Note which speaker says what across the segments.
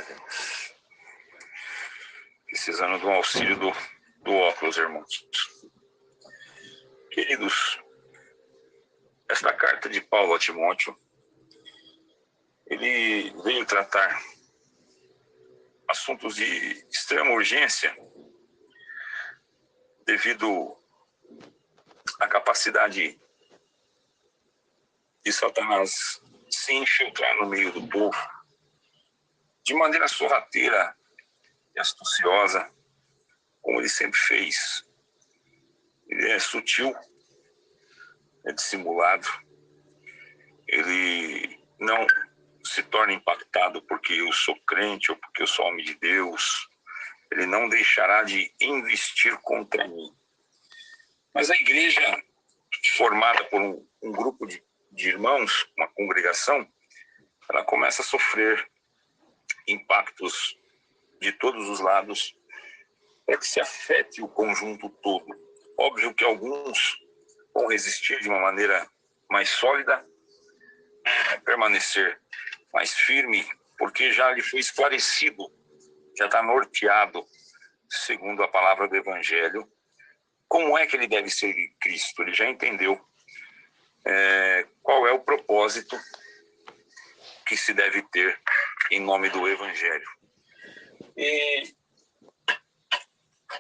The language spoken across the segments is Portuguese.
Speaker 1: Deus. Precisando do auxílio do óculos, irmãos. Queridos, esta carta de Paulo a Timóteo, ele veio tratar assuntos de extrema urgência devido à capacidade de Satanás se infiltrar no meio do povo de maneira sorrateira e astuciosa, como ele sempre fez. Ele é sutil, é dissimulado, ele não se torna impactado porque eu sou crente ou porque eu sou homem de Deus. Ele não deixará de investir contra mim. Mas a igreja, formada por um grupo de irmãos, uma congregação, ela começa a sofrer impactos de todos os lados para que se afete o conjunto todo. Óbvio que alguns vão resistir de uma maneira mais sólida, permanecer mais firme, porque já lhe foi esclarecido, já está norteado, segundo a palavra do Evangelho, como é que ele deve seguir Cristo. Ele já entendeu qual é o propósito que se deve ter em nome do Evangelho. E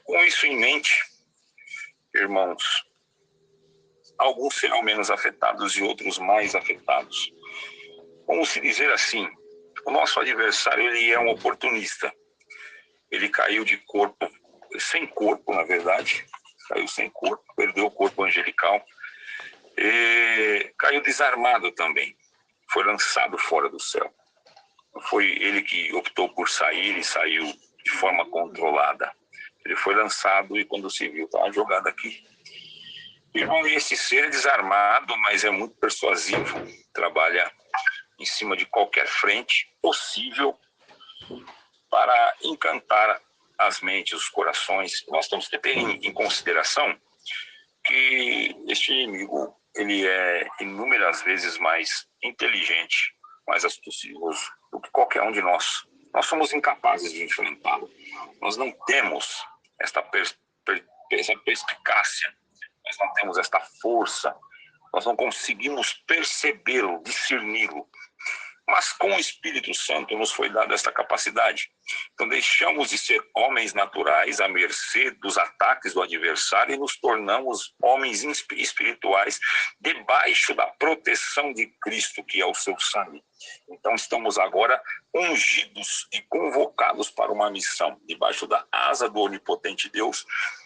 Speaker 1: com isso em mente, irmãos, alguns serão menos afetados e outros mais afetados. Vamos se dizer assim, o nosso adversário, ele é um oportunista. Ele caiu de corpo, sem corpo, na verdade, caiu sem corpo, perdeu o corpo angelical, e caiu desarmado também, foi lançado fora do céu. Foi ele que optou por sair e saiu de forma controlada. Ele foi lançado e quando se viu, estava jogado aqui. Irmão, esse ser é desarmado, mas é muito persuasivo, trabalha em cima de qualquer frente possível para encantar as mentes, os corações. Nós temos que ter em consideração que este inimigo, ele é inúmeras vezes mais inteligente, mais astucioso do que qualquer um de nós. Nós somos incapazes de enfrentá-lo. Nós não temos essa perspicácia, nós não temos esta força, nós não conseguimos percebê-lo, discerni-lo. Mas com o Espírito Santo nos foi dada esta capacidade. Então deixamos de ser homens naturais à mercê dos ataques do adversário e nos tornamos homens espirituais debaixo da proteção de Cristo, que é o seu sangue. Então estamos agora ungidos e convocados para uma missão, debaixo da asa do onipotente Deus,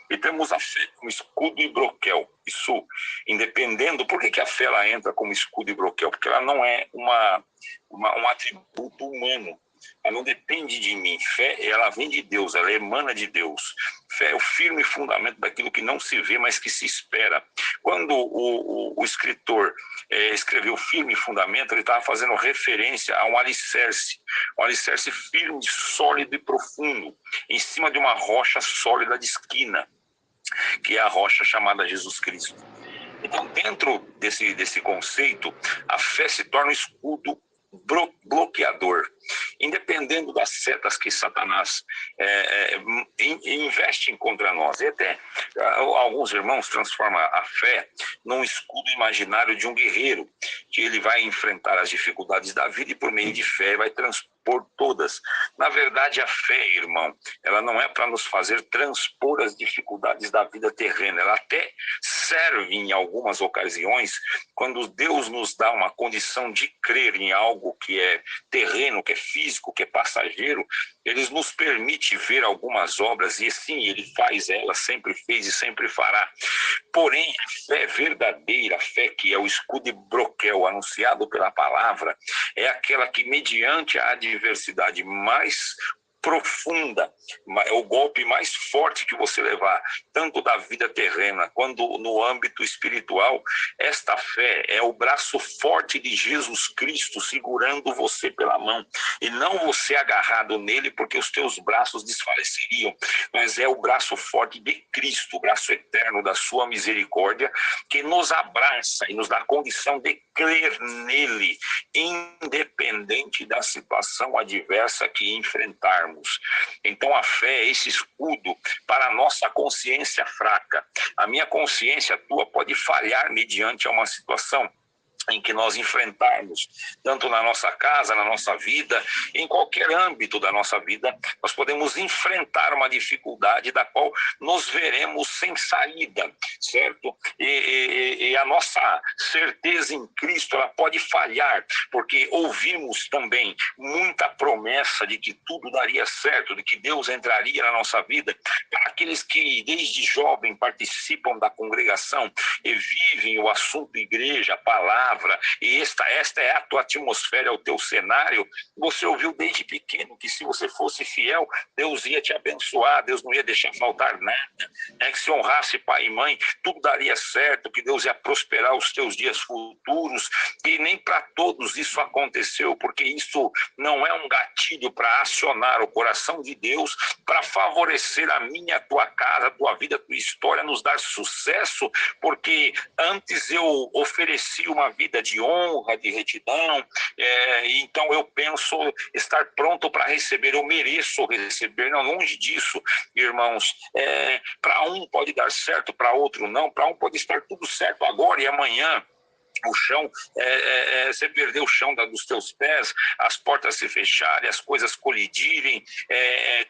Speaker 1: e temos a fé como escudo e broquel. Isso, independendo, por que a fé ela entra como escudo e broquel? Porque ela não é um atributo humano. Ela não depende de mim. Fé, ela vem de Deus, ela emana de Deus. Fé é o firme fundamento daquilo que não se vê, mas que se espera. Quando o escritor escreveu firme fundamento, ele estava fazendo referência a um alicerce firme, sólido e profundo, em cima de uma rocha sólida de esquina, que é a rocha chamada Jesus Cristo. Então, dentro desse conceito, a fé se torna um escudo bloqueador, independendo das setas que Satanás investe contra nós. E até alguns irmãos transformam a fé num escudo imaginário de um guerreiro, que ele vai enfrentar as dificuldades da vida e por meio de fé vai transpor todas. Na verdade, a fé, irmão, ela não é para nos fazer transpor as dificuldades da vida terrena. Ela até serve em algumas ocasiões, quando Deus nos dá uma condição de crer em algo que é terreno, que é físico, que é passageiro. Ele nos permite ver algumas obras, e sim, ele faz elas, sempre fez e sempre fará. Porém, a fé verdadeira, a fé que é o escudo e broquel anunciado pela palavra, é aquela que, mediante a adversidade mais profunda, é o golpe mais forte que você levar, tanto da vida terrena quanto no âmbito espiritual. Esta fé é o braço forte de Jesus Cristo segurando você pela mão, e não você agarrado nele, porque os teus braços desfaleceriam, mas é o braço forte de Cristo, o braço eterno da sua misericórdia, que nos abraça e nos dá a condição de crer nele, independente da situação adversa que enfrentarmos. Então a fé é esse escudo para a nossa consciência fraca. A minha consciência, a tua, pode falhar mediante a uma situação em que nós enfrentarmos, tanto na nossa casa, na nossa vida, em qualquer âmbito da nossa vida, nós podemos enfrentar uma dificuldade da qual nos veremos sem saída, certo? E a nossa certeza em Cristo, ela pode falhar, porque ouvimos também muita promessa de que tudo daria certo, de que Deus entraria na nossa vida. Para aqueles que desde jovem participam da congregação e vivem o assunto igreja, a palavra, e esta é a tua atmosfera, é o teu cenário, você ouviu desde pequeno que se você fosse fiel, Deus ia te abençoar, Deus não ia deixar faltar nada, que se honrasse pai e mãe, tudo daria certo, que Deus ia prosperar os teus dias futuros, e nem para todos isso aconteceu, porque isso não é um gatilho para acionar o coração de Deus, para favorecer a minha, a tua casa, a tua vida, a tua história, nos dar sucesso, porque antes eu ofereci uma vida de honra, de retidão, então eu penso estar pronto para receber, eu mereço receber, não, longe disso, irmãos. Para um pode dar certo, para outro não, para um pode estar tudo certo agora e amanhã o chão, você perdeu o chão dos teus pés, as portas se fecharem, as coisas colidirem,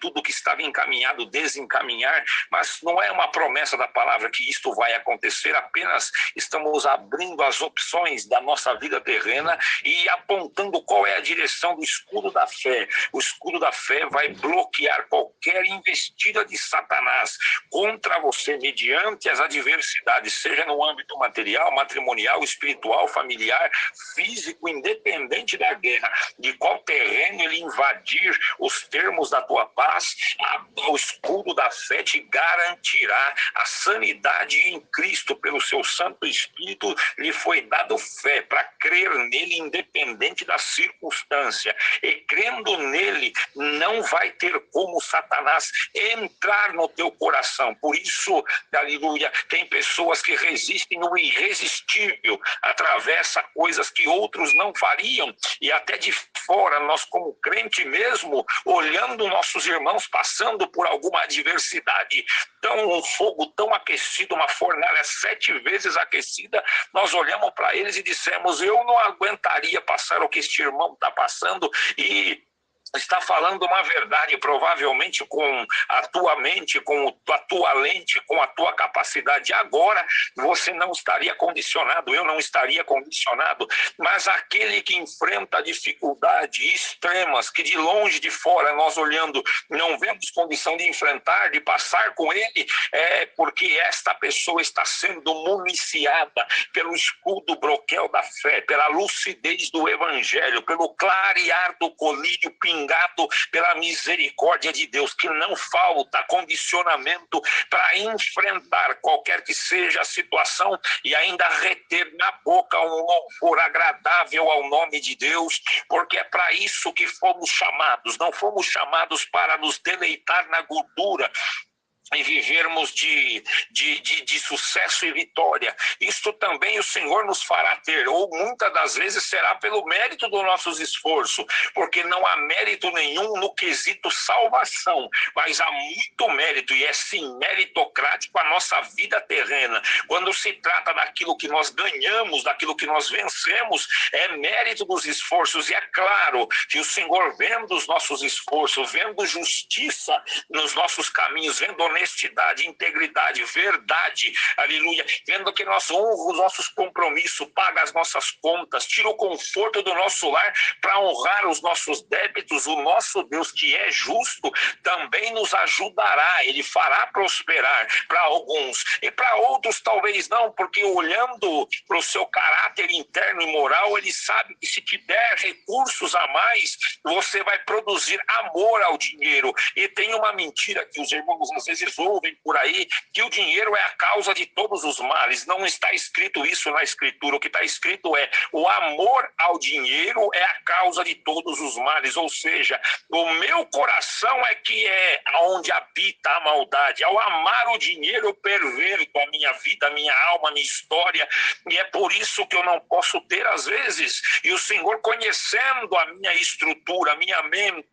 Speaker 1: tudo que estava encaminhado desencaminhar, mas não é uma promessa da palavra que isto vai acontecer, apenas estamos abrindo as opções da nossa vida terrena e apontando qual é a direção do escudo da fé. O escudo da fé vai bloquear qualquer investida de Satanás contra você mediante as adversidades, seja no âmbito material, matrimonial, espiritual, familiar, físico, independente da guerra, de qual terreno ele invadir os termos da tua paz, o escudo da fé te garantirá a sanidade em Cristo. Pelo seu Santo Espírito lhe foi dado fé para crer nele independente da circunstância, e crendo nele não vai ter como Satanás entrar no teu coração. Por isso, aleluia, tem pessoas que resistem no irresistível, atravessa coisas que outros não fariam, e até de fora, nós como crente mesmo, olhando nossos irmãos passando por alguma adversidade, um fogo tão aquecido, uma fornalha 7 vezes aquecida, nós olhamos para eles e dissemos, eu não aguentaria passar o que este irmão está passando, e está falando uma verdade, provavelmente com a tua mente, com a tua lente, com a tua capacidade. Agora você não estaria condicionado, eu não estaria condicionado, mas aquele que enfrenta dificuldades extremas, que de longe de fora nós olhando não vemos condição de enfrentar, de passar com ele, porque esta pessoa está sendo municiada pelo escudo broquel da fé, pela lucidez do evangelho, pelo clarear do colírio pingado pela misericórdia de Deus, que não falta condicionamento para enfrentar qualquer que seja a situação e ainda reter na boca um louvor agradável ao nome de Deus, porque é para isso que fomos chamados. Não fomos chamados para nos deleitar na gordura e vivermos de sucesso e vitória. Isto também o Senhor nos fará ter, ou muitas das vezes será pelo mérito dos nossos esforços, porque não há mérito nenhum no quesito salvação, mas há muito mérito, e é sim meritocrático a nossa vida terrena. Quando se trata daquilo que nós ganhamos, daquilo que nós vencemos, é mérito dos esforços, e é claro que o Senhor, vendo os nossos esforços, vendo justiça nos nossos caminhos, vendo honestidade, integridade, verdade, aleluia, vendo que nós honramos os nossos compromissos, paga as nossas contas, tira o conforto do nosso lar para honrar os nossos débitos. O nosso Deus, que é justo, também nos ajudará, ele fará prosperar para alguns, e para outros talvez não, porque olhando para o seu caráter interno e moral, ele sabe que se te der recursos a mais, você vai produzir amor ao dinheiro. E tem uma mentira que os irmãos às vezes ouvem por aí, que o dinheiro é a causa de todos os males. Não está escrito isso na Escritura. O que está escrito é: o amor ao dinheiro é a causa de todos os males. Ou seja, o meu coração é que é onde habita a maldade. Ao amar o dinheiro, eu perverto a minha vida, a minha alma, a minha história, e é por isso que eu não posso ter às vezes. E o Senhor, conhecendo a minha estrutura, a minha mente,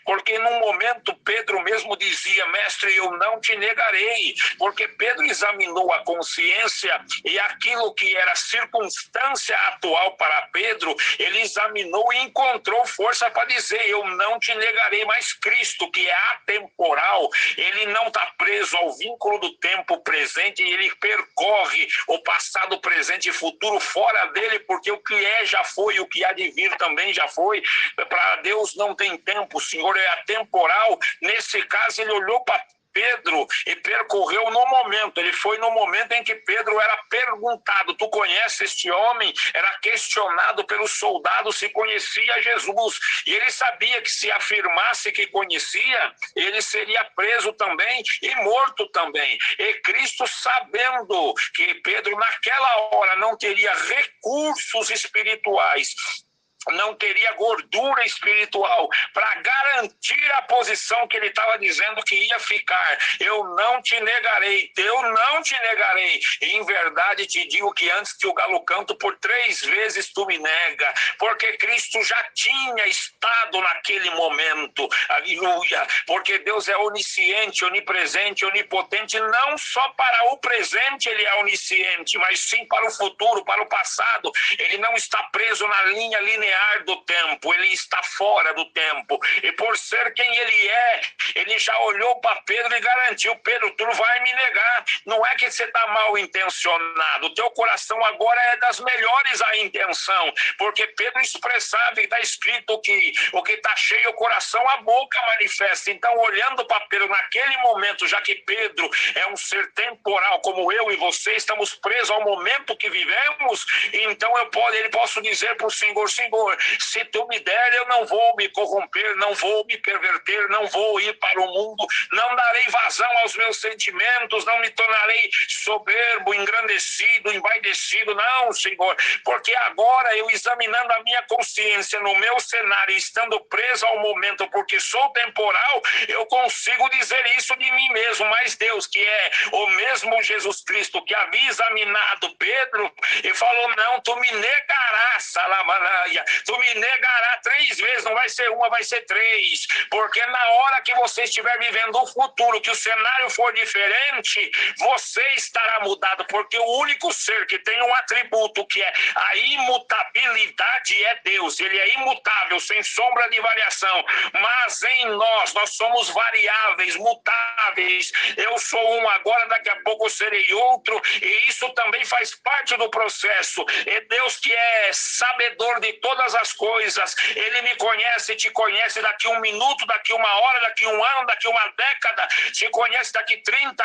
Speaker 1: porque num momento Pedro mesmo dizia: mestre, eu não te negarei, porque Pedro examinou a consciência e aquilo que era circunstância atual para Pedro, ele examinou e encontrou força para dizer: eu não te negarei. Mas Cristo, que é atemporal, ele não está preso ao vínculo do tempo presente, e ele percorre o passado, presente e futuro fora dele, porque o que é já foi, o que há de vir também já foi. Para Deus não tem tempo, o Senhor é atemporal. Nesse caso, ele olhou para Pedro e percorreu no momento. Ele foi no momento em que Pedro era perguntado: tu conheces este homem? Era questionado pelos soldados se conhecia Jesus, e ele sabia que se afirmasse que conhecia, ele seria preso também e morto também. E Cristo, sabendo que Pedro naquela hora não teria recursos espirituais, não teria gordura espiritual para garantir a posição que ele estava dizendo que ia ficar: eu não te negarei, eu não te negarei. E em verdade te digo que antes que o galo cante, por 3 vezes tu me nega. Porque Cristo já tinha estado naquele momento, aleluia, porque Deus é onisciente, onipresente, onipotente. Não só para o presente ele é onisciente, mas sim para o futuro, para o passado. Ele não está preso na linha linear do tempo, ele está fora do tempo, e por ser quem ele é, ele já olhou para Pedro e garantiu: Pedro, tu não vai me negar. Não é que você está mal intencionado, o teu coração agora é das melhores a intenção, porque Pedro expressava, e está escrito que o que está cheio o coração, a boca manifesta. Então, olhando para Pedro naquele momento, já que Pedro é um ser temporal como eu e você, estamos presos ao momento que vivemos, então ele posso dizer para o Senhor: Senhor, se tu me der, eu não vou me corromper, não vou me perverter, não vou ir para o mundo, não darei vazão aos meus sentimentos, não me tornarei soberbo, engrandecido, envaidecido, não, Senhor, porque agora eu, examinando a minha consciência no meu cenário, estando preso ao momento, porque sou temporal, eu consigo dizer isso de mim mesmo. Mas Deus, que é o mesmo Jesus Cristo que havia examinado Pedro e falou: não, tu me negarás, Salamanaia, tu me negará 3 vezes, não vai ser uma, vai ser 3, porque na hora que você estiver vivendo o futuro, que o cenário for diferente, você estará mudado, porque o único ser que tem um atributo que é a imutabilidade é Deus. Ele é imutável, sem sombra de variação, mas em nós somos variáveis, mutáveis. Eu sou um agora, daqui a pouco eu serei outro, e isso também faz parte do processo. E Deus, que é sabedor de todas as coisas, ele me conhece, te conhece daqui 1 minuto, daqui 1 hora, daqui 1 ano, daqui 1 década, te conhece daqui 30,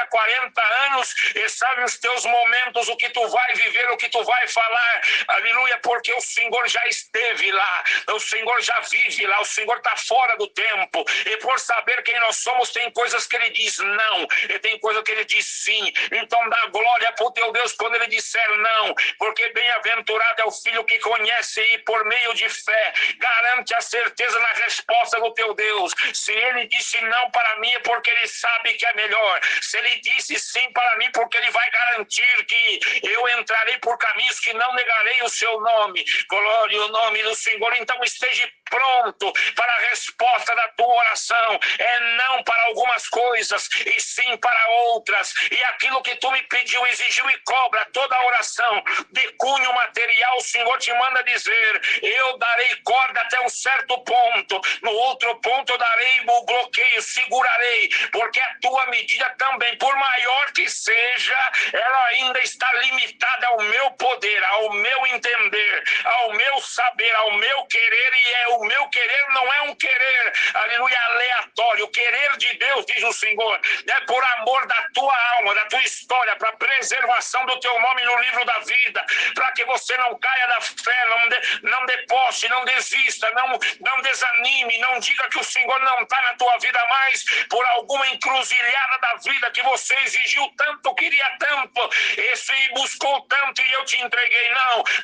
Speaker 1: 40 anos, e sabe os teus momentos, o que tu vai viver, o que tu vai falar, aleluia, porque o Senhor já esteve lá, o Senhor já vive lá, o Senhor está fora do tempo, e por saber quem nós somos, tem coisas que ele diz não, e tem coisas que ele diz sim. Então dá glória para o teu Deus quando ele disser não, porque bem-aventurado é o filho que conhece e por meio de fé garante a certeza na resposta do teu Deus. Se ele disse não para mim, é porque ele sabe que é melhor. Se ele disse sim para mim, porque ele vai garantir que eu entrarei por caminhos que não negarei o seu nome. Glória ao nome do Senhor. Então esteja pronto para a resposta da tua oração. É não para algumas coisas e sim para outras. E aquilo que tu me pediu, exigiu e cobra toda a oração de cunho material, o Senhor te manda dizer: eu darei corda até um certo ponto, no outro ponto eu darei o bloqueio, segurarei, porque a tua medida também, por maior que seja, ela ainda está limitada ao meu poder, ao meu entender, ao meu saber, ao meu querer, e o meu querer não é um querer, aleluia, aleatório. O querer de Deus, diz o Senhor, é por amor da tua alma, da tua história, para preservação do teu nome no livro da vida, para que você não caia da fé, não deposte, não desista, não desanime, não diga que o Senhor não está na tua vida mais por alguma encruzilhada da vida que você exigiu tanto, queria tanto, e buscou tanto e eu te entreguei.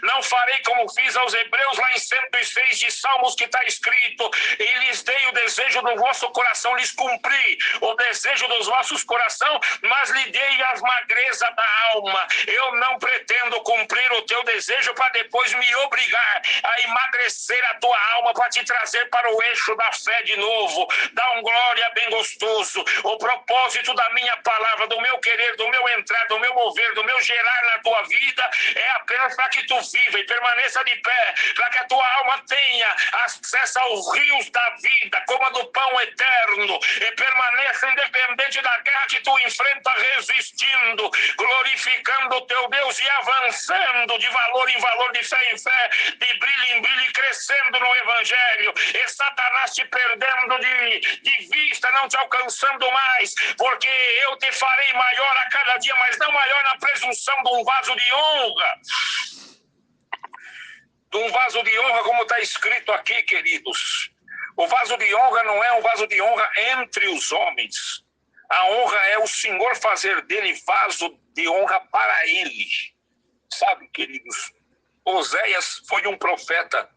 Speaker 1: Não farei como fiz aos hebreus lá em 106 de Salmos, que está escrito: e lhes dei o desejo do vosso coração, lhes cumpri o desejo dos vossos coração, mas lhe dei as magreza da alma. Eu não pretendo cumprir o teu desejo para depois me obrigar a emagrecer a tua alma para te trazer para o eixo da fé de novo. Dá um glória bem gostoso. O propósito da minha palavra, do meu querer, do meu entrar, do meu mover, do meu gerar na tua vida é apenas para que tu viva e permaneça de pé, para que a tua alma tenha acesso aos rios da vida, como a do pão eterno, e permaneça independente da guerra que tu enfrenta, resistindo, glorificando o teu Deus e avançando de valor em valor, de fé em fé, de brilho em brilho, e crescendo no Evangelho, e Satanás te perdendo de vista, não te alcançando mais, porque eu te farei maior a cada dia, mas não maior na presunção de um vaso de honra. De um vaso de honra, como está escrito aqui, queridos. O vaso de honra não é um vaso de honra entre os homens. A honra é o Senhor fazer dele vaso de honra para ele. Sabe, queridos, Oséias foi um profeta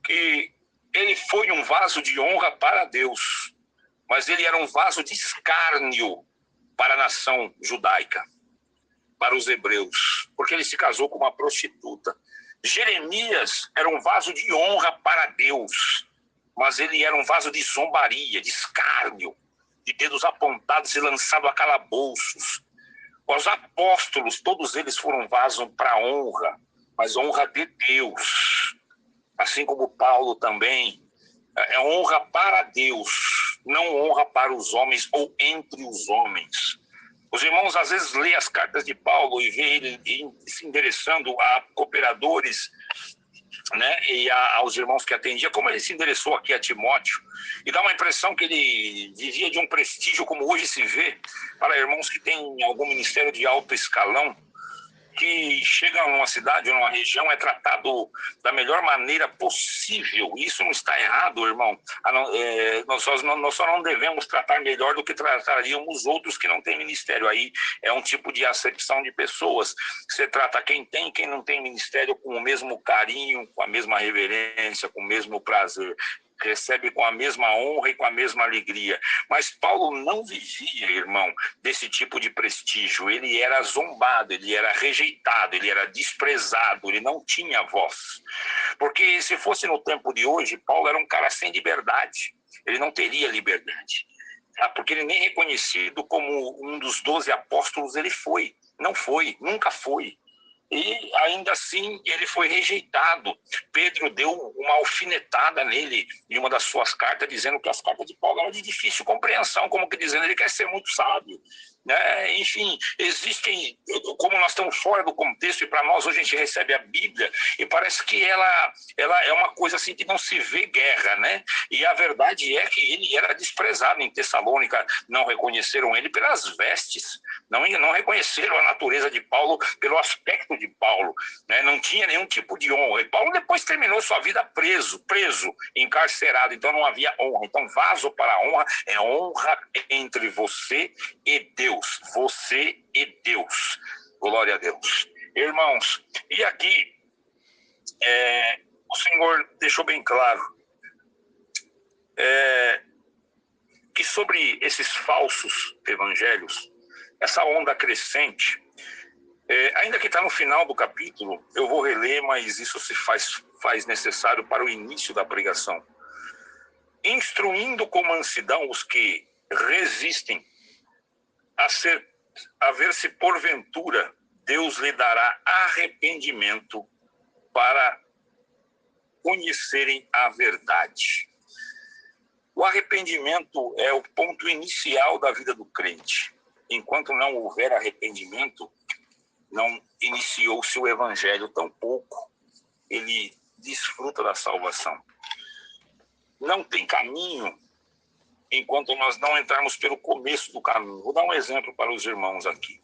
Speaker 1: que ele foi um vaso de honra para Deus, mas ele era um vaso de escárnio para a nação judaica, para os hebreus, porque ele se casou com uma prostituta. Jeremias era um vaso de honra para Deus, mas ele era um vaso de zombaria, de escárnio, de dedos apontados e lançado a calabouços. Os apóstolos, todos eles foram vasos para honra, mas honra de Deus. Assim como Paulo também, é honra para Deus, não honra para os homens ou entre os homens. Os irmãos às vezes lêem as cartas de Paulo e vê ele se endereçando a cooperadores, né, e aos irmãos que atendia, como ele se endereçou aqui a Timóteo, e dá uma impressão que ele vivia de um prestígio, como hoje se vê, para irmãos que têm algum ministério de alto escalão, que chega numa cidade ou numa região, é tratado da melhor maneira possível. Isso não está errado, irmão. Nós só não devemos tratar melhor do que trataríamos outros que não têm ministério. Aí é um tipo de acepção de pessoas. Você trata quem tem e quem não tem ministério com o mesmo carinho, com a mesma reverência, com o mesmo prazer. Recebe com a mesma honra e com a mesma alegria. Mas Paulo não vivia, irmão, desse tipo de prestígio. Ele era zombado, ele era rejeitado, ele era desprezado, ele não tinha voz. Porque se fosse no tempo de hoje, Paulo era um cara sem liberdade. Ele não teria liberdade. Porque ele nem reconhecido como um dos 12 apóstolos ele foi. Não foi, nunca foi. E ainda assim ele foi rejeitado. Pedro deu uma alfinetada nele em uma das suas cartas, dizendo que as cartas de Paulo eram de difícil compreensão, como que dizendo que ele quer ser muito sábio, né? Enfim, existem, como nós estamos fora do contexto, e para nós hoje a gente recebe a Bíblia e parece que ela é uma coisa assim que não se vê guerra, né? E a verdade é que ele era desprezado em Tessalônica. Não reconheceram ele pelas vestes, não reconheceram a natureza de Paulo pelo aspecto de Paulo, né? Não tinha nenhum tipo de honra. E Paulo depois terminou sua vida preso, encarcerado, então não havia honra. Então vaso para a honra é honra entre você e Deus, você e Deus. Glória a Deus. Irmãos, e aqui o Senhor deixou bem claro que sobre esses falsos evangelhos, essa onda crescente, ainda que está no final do capítulo, eu vou reler, mas isso se faz necessário para o início da pregação. instruindo com mansidão os que resistem, a ver se porventura Deus lhe dará arrependimento para conhecerem a verdade. O arrependimento é o ponto inicial da vida do crente. Enquanto não houver arrependimento, não iniciou-se o evangelho, tampouco ele desfruta da salvação. Não tem caminho enquanto nós não entrarmos pelo começo do caminho. Vou dar um exemplo para os irmãos aqui.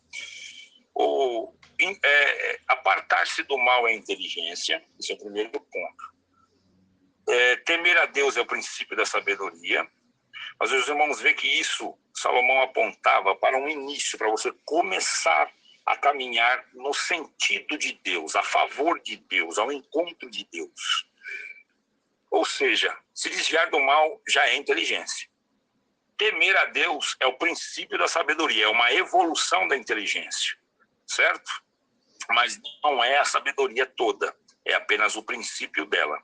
Speaker 1: Apartar-se do mal é a inteligência, esse é o primeiro ponto. Temer a Deus é o princípio da sabedoria. Mas os irmãos veem que isso, Salomão apontava para um início, para você começar a caminhar no sentido de Deus, a favor de Deus, ao encontro de Deus. Ou seja, se desviar do mal já é inteligência. Temer a Deus é o princípio da sabedoria, é uma evolução da inteligência, certo? Mas não é a sabedoria toda, é apenas o princípio dela.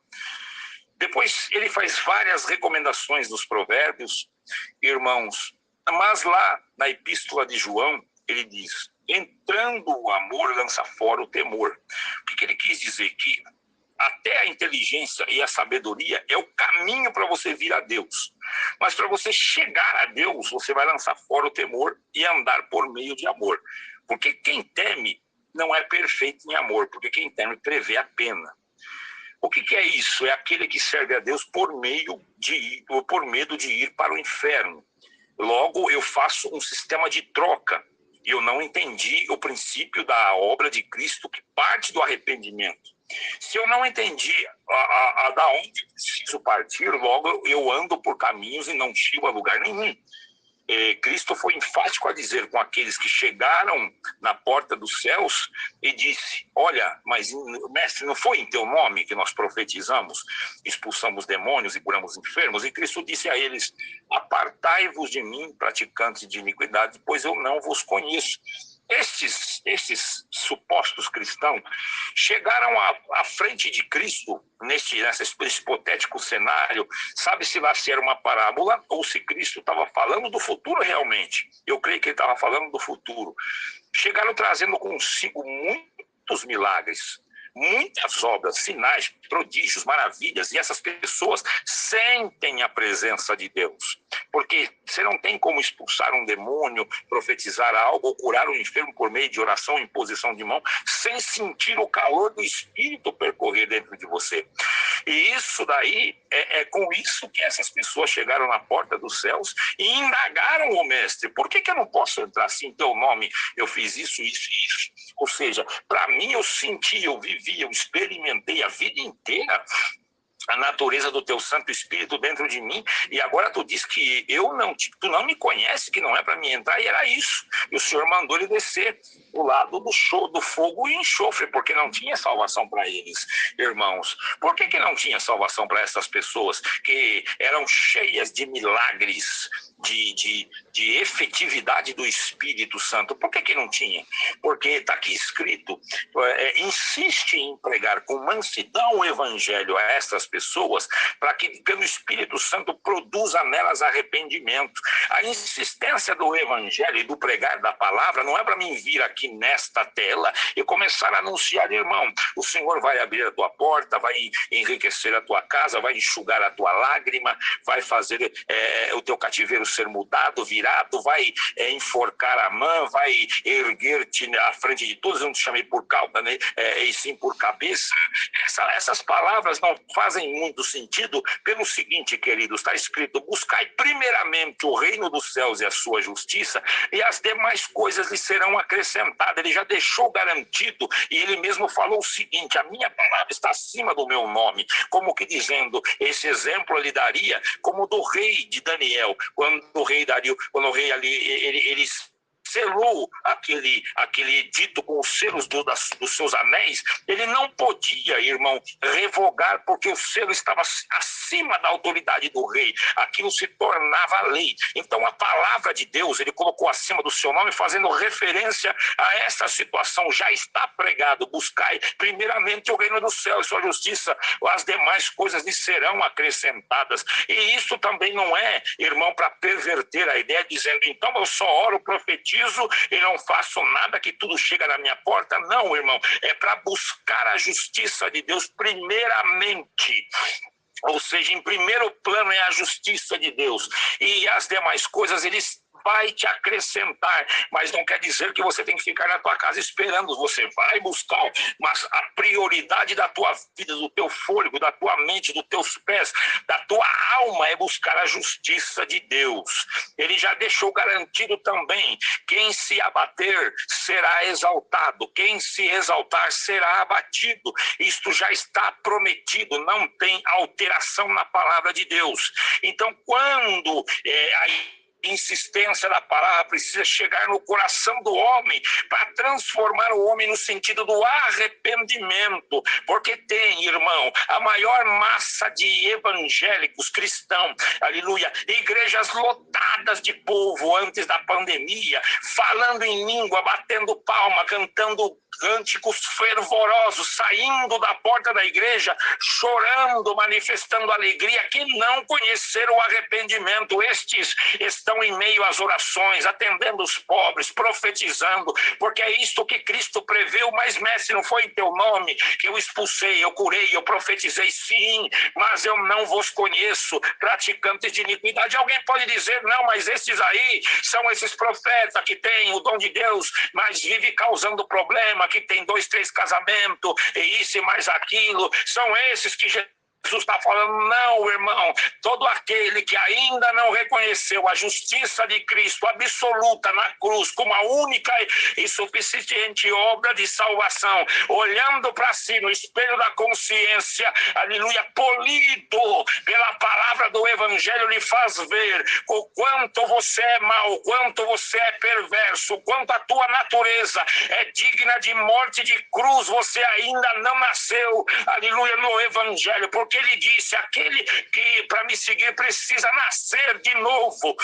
Speaker 1: Depois ele faz várias recomendações nos provérbios, irmãos, mas lá na epístola de João, ele diz, entrando o amor lança fora o temor. O que ele quis dizer? Que até a inteligência e a sabedoria é o caminho para você vir a Deus. Mas para você chegar a Deus, você vai lançar fora o temor e andar por meio de amor. Porque quem teme não é perfeito em amor, porque quem teme prevê a pena. O que é isso? É aquele que serve a Deus por medo de ir para o inferno. Logo, eu faço um sistema de troca. Eu não entendi o princípio da obra de Cristo que parte do arrependimento. Se eu não entendi da onde preciso partir, logo eu ando por caminhos e não chego a lugar nenhum. Cristo foi enfático a dizer com aqueles que chegaram na porta dos céus e disse, olha, mas mestre, não foi em teu nome que nós profetizamos, expulsamos demônios e curamos enfermos? E Cristo disse a eles, apartai-vos de mim, praticantes de iniquidade, pois eu não vos conheço. Estes supostos cristãos chegaram à frente de Cristo nesse hipotético cenário, sabe-se lá se era uma parábola ou se Cristo estava falando do futuro realmente. Eu creio que ele estava falando do futuro. Chegaram trazendo consigo muitos milagres, muitas obras, sinais, prodígios, maravilhas, e essas pessoas sentem a presença de Deus. Porque você não tem como expulsar um demônio, profetizar algo, ou curar um enfermo por meio de oração, imposição de mão, sem sentir o calor do Espírito percorrer dentro de você. E isso daí, é com isso que essas pessoas chegaram na porta dos céus e indagaram o mestre. Por que eu não posso entrar assim em teu nome? Eu fiz isso, isso e isso. Ou seja, para mim eu senti, eu vivi, eu experimentei a vida inteira a natureza do teu Santo Espírito dentro de mim, e agora tu diz que tu não me conhece, que não é para mim entrar, e era isso. E o Senhor mandou ele descer do lado do fogo e enxofre, porque não tinha salvação para eles, irmãos. Por que não tinha salvação para essas pessoas que eram cheias de milagres, de efetividade do Espírito Santo? Por que não tinha? Porque está aqui escrito, insiste em pregar com mansidão o evangelho a essas pessoas, para que pelo Espírito Santo produza nelas arrependimento. A insistência do evangelho e do pregar da palavra não é para mim vir aqui nesta tela e começar a anunciar, irmão, o Senhor vai abrir a tua porta, vai enriquecer a tua casa, vai enxugar a tua lágrima, vai fazer o teu cativeiro ser mudado, virado, vai enforcar a mão, vai erguer-te à frente de todos. Eu não te chamei por cauda, né? E sim por cabeça. Essas palavras não fazem muito sentido pelo seguinte, queridos, está escrito, buscai primeiramente o reino dos céus e a sua justiça, e as demais coisas lhe serão acrescentadas. Ele já deixou garantido, e ele mesmo falou o seguinte, a minha palavra está acima do meu nome, como que dizendo, esse exemplo ele daria como do rei de Daniel, quando o rei ali, ele selou aquele edito com os selos dos seus anéis, ele não podia, irmão, revogar, porque o selo estava acima da autoridade do rei. Aquilo se tornava lei. Então a palavra de Deus, ele colocou acima do seu nome, fazendo referência a essa situação. Já está pregado: buscai primeiramente o reino dos céus e sua justiça, as demais coisas lhe serão acrescentadas. E isso também não é, irmão, para perverter a ideia, dizendo, então eu só oro, profetizo e não faço nada, que tudo chega na minha porta. Não, irmão, é para buscar a justiça de Deus primeiramente. Ou seja, em primeiro plano é a justiça de Deus, e as demais coisas ele vai te acrescentar, mas não quer dizer que você tem que ficar na tua casa esperando. Você vai buscar, mas a prioridade da tua vida, do teu fôlego, da tua mente, dos teus pés, da tua alma, é buscar a justiça de Deus. Ele já deixou garantido também: quem se abater será exaltado, quem se exaltar será abatido. Isto já está prometido, não tem alteração na palavra de Deus. Então, quando a insistência da palavra precisa chegar no coração do homem, para transformar o homem no sentido do arrependimento, porque tem, irmão, a maior massa de evangélicos cristãos, aleluia, igrejas lotadas de povo antes da pandemia, falando em língua, batendo palma, cantando cânticos fervorosos, saindo da porta da igreja, chorando, manifestando alegria, que não conheceram o arrependimento. Estes estão em meio às orações, atendendo os pobres, profetizando, porque é isto que Cristo previu. Mas, mestre, não foi em teu nome que eu expulsei, eu curei, eu profetizei? Sim, mas eu não vos conheço, praticantes de iniquidade. Alguém pode dizer, não, mas esses aí são esses profetas que têm o dom de Deus, mas vive causando problema, que tem 2, 3 casamentos, e isso e mais aquilo. São esses que Jesus está falando. Não, irmão, todo aquele que ainda não reconheceu a justiça de Cristo absoluta na cruz como a única e suficiente obra de salvação, olhando para si no espelho da consciência, aleluia, polido pela palavra do evangelho, lhe faz ver o quanto você é mau, o quanto você é perverso, o quanto a tua natureza é digna de morte, de cruz. Você ainda não nasceu, aleluia, no evangelho, porque ele disse: aquele que para me seguir precisa nascer de novo.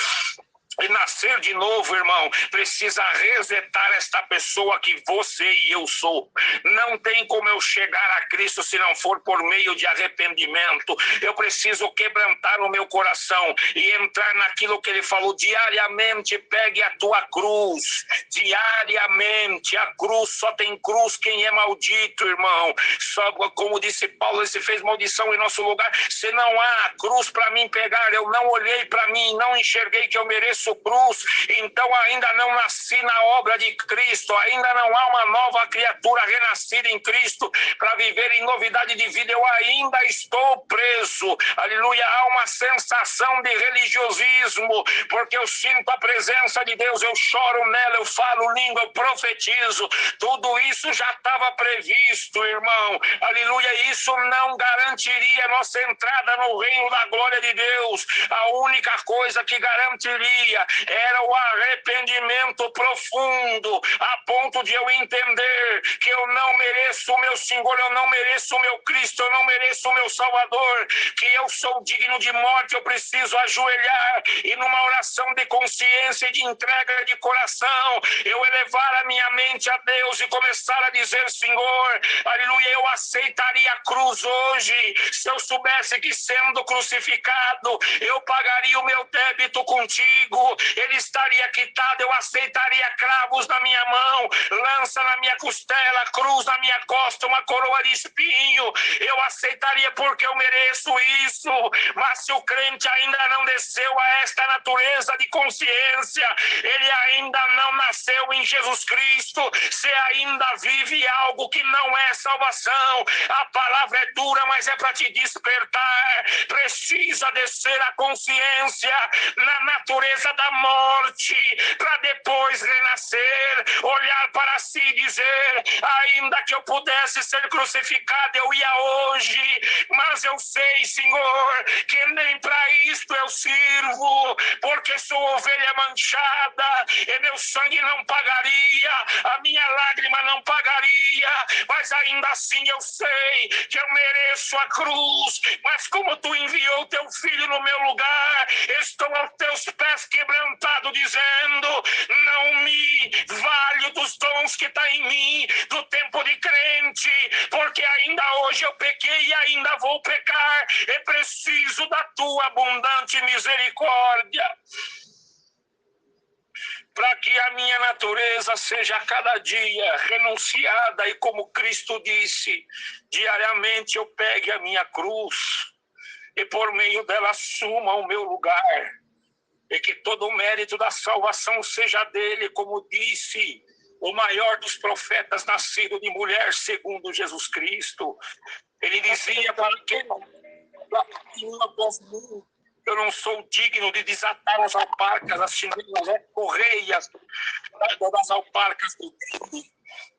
Speaker 1: E nascer de novo, irmão, precisa resetar esta pessoa que você e eu sou. Não tem como eu chegar a Cristo se não for por meio de arrependimento. Eu preciso quebrantar o meu coração e entrar naquilo que ele falou: diariamente pegue a tua cruz. Diariamente. A cruz, só tem cruz quem é maldito, irmão. Só, como disse Paulo, ele se fez maldição em nosso lugar. Se não há cruz para mim pegar, eu não olhei para mim, não enxerguei que eu mereço cruz, então ainda não nasci na obra de Cristo, ainda não há uma nova criatura renascida em Cristo para viver em novidade de vida. Eu ainda estou preso, aleluia. Há uma sensação de religiosismo, porque eu sinto a presença de Deus, eu choro nela, eu falo língua, eu profetizo. Tudo isso já estava previsto, irmão, aleluia. Isso não garantiria nossa entrada no reino da glória de Deus. A única coisa que garantiria era o arrependimento profundo, a ponto de eu entender que eu não mereço o meu Senhor, eu não mereço o meu Cristo, eu não mereço o meu Salvador, que eu sou digno de morte. Eu preciso ajoelhar e, numa oração de consciência e de entrega de coração, eu elevar a minha mente a Deus e começar a dizer: Senhor, aleluia, eu aceitaria a cruz hoje, se eu soubesse que, sendo crucificado, eu pagaria o meu débito contigo, ele estaria quitado. Eu aceitaria cravos na minha mão, lança na minha costela, cruz na minha costa, uma coroa de espinho. Eu aceitaria, porque eu mereço isso. Mas se o crente ainda não desceu a esta natureza de consciência, ele ainda não nasceu em Jesus Cristo, se ainda vive algo que não é salvação. A palavra é dura, mas é para te despertar. Precisa descer a consciência na natureza da morte, para depois renascer, olhar para si e dizer: ainda que eu pudesse ser crucificado, eu ia hoje, mas eu sei, Senhor, que nem para Cristo eu sirvo, porque sou ovelha manchada, e meu sangue não pagaria, a minha lágrima não pagaria, mas ainda assim eu sei que eu mereço a cruz, mas como tu enviou teu filho no meu lugar, estou aos teus pés quebrantado, dizendo, não me valho dos dons que está em mim, do tempo de crente, porque ainda hoje eu pequei e ainda vou pecar, e preciso da tua abundante misericórdia, para que a minha natureza seja a cada dia renunciada, e como Cristo disse, diariamente eu pegue a minha cruz, e por meio dela assuma o meu lugar, e que todo o mérito da salvação seja dele, como disse o maior dos profetas, nascido de mulher, segundo Jesus Cristo. Ele dizia para que eu não sou digno de desatar as alparcas, as chinelas, as correias das alparcas do crime.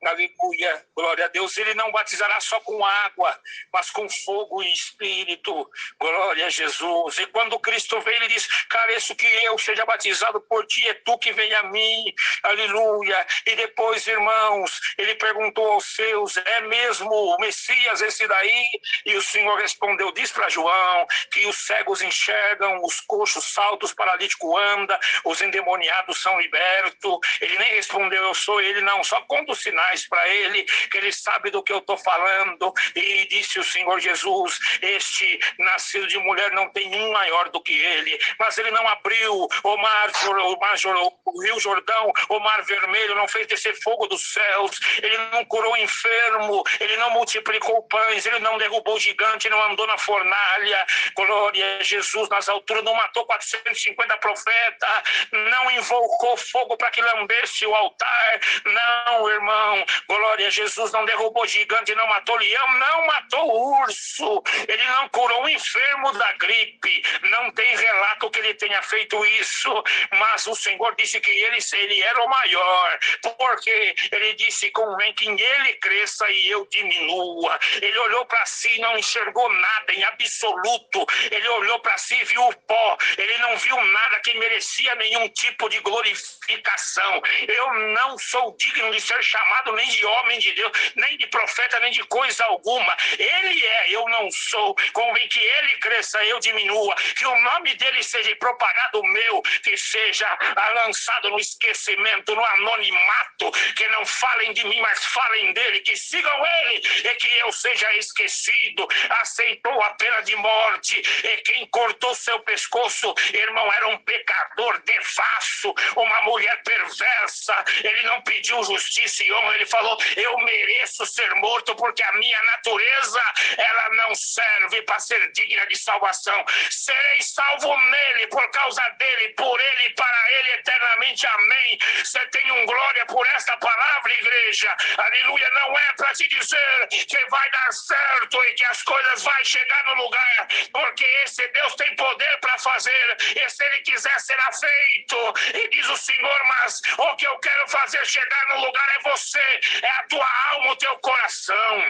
Speaker 1: Aleluia, glória a Deus. Ele não batizará só com água, mas com fogo e espírito. Glória a Jesus. E quando Cristo veio, ele diz, careço que eu seja batizado por ti, é tu que vem a mim. Aleluia. E depois, irmãos, ele perguntou aos seus, é mesmo o Messias esse daí? E o Senhor respondeu, diz para João, que os cegos enxergam, os coxos saltam, os paralíticos andam, os endemoniados são libertos. Ele nem respondeu, eu sou ele, não, só conta os sinais para ele, que ele sabe do que eu estou falando. E disse o Senhor Jesus, este nascido de mulher não tem um maior do que ele, mas ele não abriu o rio Jordão, o mar vermelho, não fez descer fogo dos céus, ele não curou o enfermo, ele não multiplicou pães, ele não derrubou o gigante, não andou na fornalha. Glória a Jesus, nas alturas não matou 450 profetas, não invocou fogo para que lambesse o altar, não, irmão, glória a Jesus, não derrubou gigante, não matou leão, não matou urso, ele não curou o enfermo da gripe, não tem relato que ele tenha feito isso, mas o Senhor disse que ele era o maior, porque ele disse, convém que ele cresça e eu diminua. Ele olhou para si e não enxergou nada em absoluto, ele olhou para si e viu o pó, ele não viu nada que merecia nenhum tipo de glorificação. Eu não sou digno de ser chamado nem de homem de Deus, nem de profeta, nem de coisa alguma. Ele é, eu não sou. Convém que ele cresça, eu diminua, que o nome dele seja propagado, o meu, que seja lançado no esquecimento, no anonimato, que não falem de mim, mas falem dele, que sigam ele, e que eu seja esquecido. Aceitou a pena de morte, e quem cortou seu pescoço, irmão, era um pecador devasso, uma mulher perversa. Ele não pediu justiça e honra, ele falou, eu mereço ser morto, porque a minha natureza, ela não serve para ser digna de salvação. Serei salvo nele, por causa dele, por ele, para ele eternamente, amém. Você tem glória por esta palavra, igreja, aleluia. Não é para te dizer que vai dar certo e que as coisas vão chegar no lugar, porque esse Deus tem poder para fazer, e se ele quiser será feito. E diz o Senhor, mas o que eu quero fazer chegar no lugar é você, é a tua alma, o teu coração,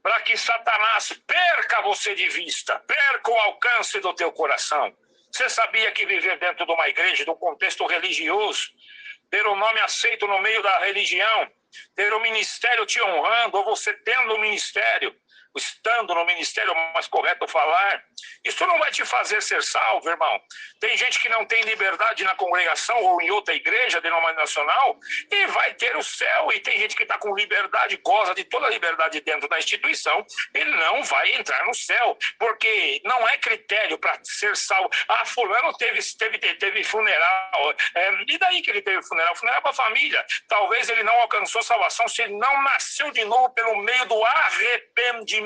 Speaker 1: para que Satanás perca você de vista, perca o alcance do teu coração. Você sabia que viver dentro de uma igreja, de um contexto religioso, ter o nome aceito no meio da religião, ter o ministério te honrando, ou você tendo o ministério, estando no ministério, é mais correto falar, isso não vai te fazer ser salvo, irmão. Tem gente que não tem liberdade na congregação ou em outra igreja denominacional e vai ter o céu, e tem gente que está com liberdade, goza de toda a liberdade dentro da instituição e não vai entrar no céu, porque não é critério para ser salvo. Ah, fulano teve funeral, e daí que ele teve funeral? Funeral para a família. Talvez ele não alcançou salvação se ele não nasceu de novo pelo meio do arrependimento.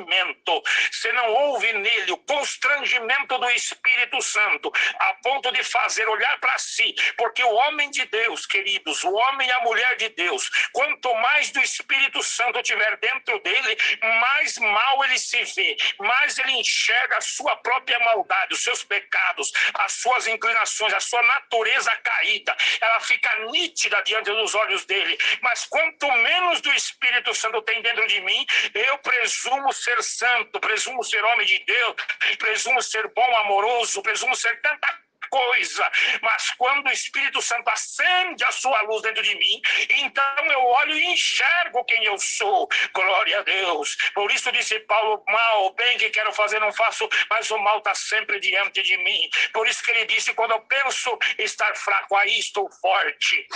Speaker 1: Você não ouve nele o constrangimento do Espírito Santo a ponto de fazer olhar para si, porque o homem de Deus, queridos, o homem e a mulher de Deus, quanto mais do Espírito Santo tiver dentro dele, mais mal ele se vê, mais ele enxerga a sua própria maldade, os seus pecados, as suas inclinações, a sua natureza caída, ela fica nítida diante dos olhos dele. Mas quanto menos do Espírito Santo tem dentro de mim, eu presumo ser santo, presumo ser homem de Deus, presumo ser bom, amoroso, presumo ser tanta coisa, mas quando o Espírito Santo acende a sua luz dentro de mim, então eu olho e enxergo quem eu sou. Glória a Deus. Por isso disse Paulo, mal, bem que quero fazer não faço, mas o mal está sempre diante de mim. Por isso que ele disse, quando eu penso estar fraco, aí estou forte.